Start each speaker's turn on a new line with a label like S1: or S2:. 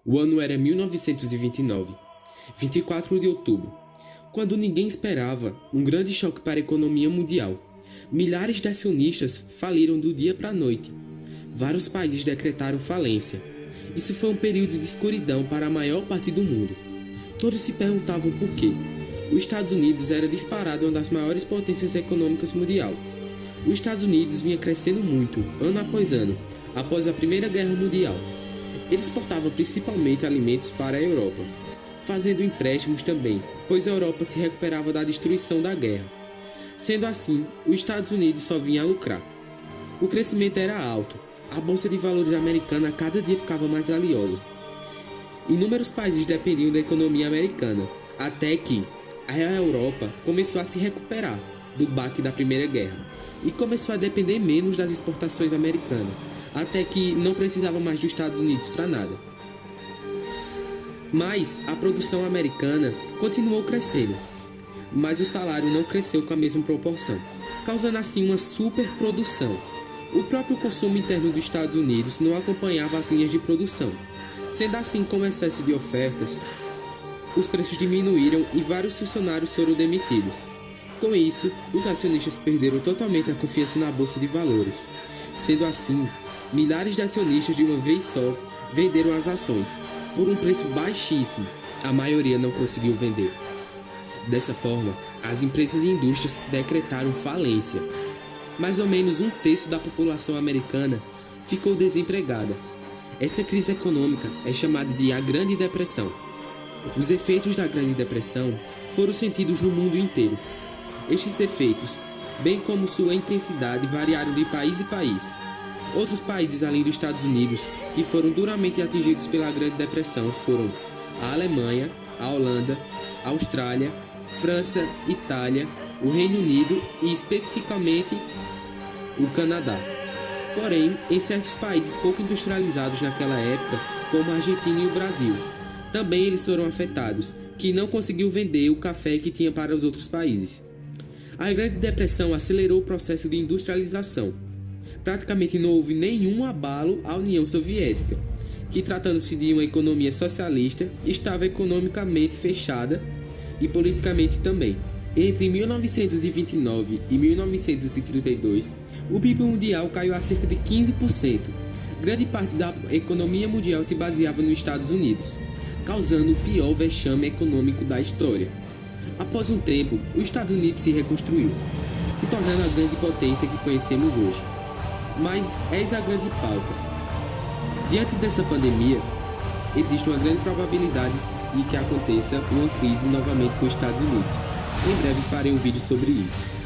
S1: O ano era 1929, 24 de outubro, quando ninguém esperava um grande choque para a economia mundial. Milhares de acionistas faliram do dia para a noite. Vários países decretaram falência. Isso foi um período de escuridão para a maior parte do mundo. Todos se perguntavam por quê. Os Estados Unidos era disparado uma das maiores potências econômicas mundial. Os Estados Unidos vinha crescendo muito, ano após ano, após a Primeira Guerra Mundial. Ele exportava principalmente alimentos para a Europa, fazendo empréstimos também, pois a Europa se recuperava da destruição da guerra. Sendo assim, os Estados Unidos só vinha a lucrar. O crescimento era alto, a Bolsa de Valores americana cada dia ficava mais valiosa. Inúmeros países dependiam da economia americana, até que a Europa começou a se recuperar do baque da Primeira Guerra e começou a depender menos das exportações americanas, até que não precisava mais dos Estados Unidos para nada. Mas a produção americana continuou crescendo, mas o salário não cresceu com a mesma proporção, causando assim uma superprodução. O próprio consumo interno dos Estados Unidos não acompanhava as linhas de produção. Sendo assim, com o excesso de ofertas, os preços diminuíram e vários funcionários foram demitidos. Com isso, os acionistas perderam totalmente a confiança na Bolsa de Valores. Sendo assim, milhares de acionistas de uma vez só venderam as ações, por um preço baixíssimo. A maioria não conseguiu vender. Dessa forma, as empresas e indústrias decretaram falência. Mais ou menos um terço da população americana ficou desempregada. Essa crise econômica é chamada de a Grande Depressão. Os efeitos da Grande Depressão foram sentidos no mundo inteiro. Estes efeitos, bem como sua intensidade, variaram de país em país. Outros países além dos Estados Unidos que foram duramente atingidos pela Grande Depressão foram a Alemanha, a Holanda, a Austrália, França, Itália, o Reino Unido e especificamente o Canadá. Porém, em certos países pouco industrializados naquela época, como a Argentina e o Brasil, também eles foram afetados, que não conseguiu vender o café que tinha para os outros países. A Grande Depressão acelerou o processo de industrialização. Praticamente não houve nenhum abalo à União Soviética, que, tratando-se de uma economia socialista, estava economicamente fechada e politicamente também. Entre 1929 e 1932, o PIB mundial caiu a cerca de 15%. Grande parte da economia mundial se baseava nos Estados Unidos, causando o pior vexame econômico da história. Após um tempo, os Estados Unidos se reconstruiu, se tornando a grande potência que conhecemos hoje. Mas eis a grande pauta. Diante dessa pandemia, existe uma grande probabilidade de que aconteça uma crise novamente com os Estados Unidos. Em breve farei um vídeo sobre isso.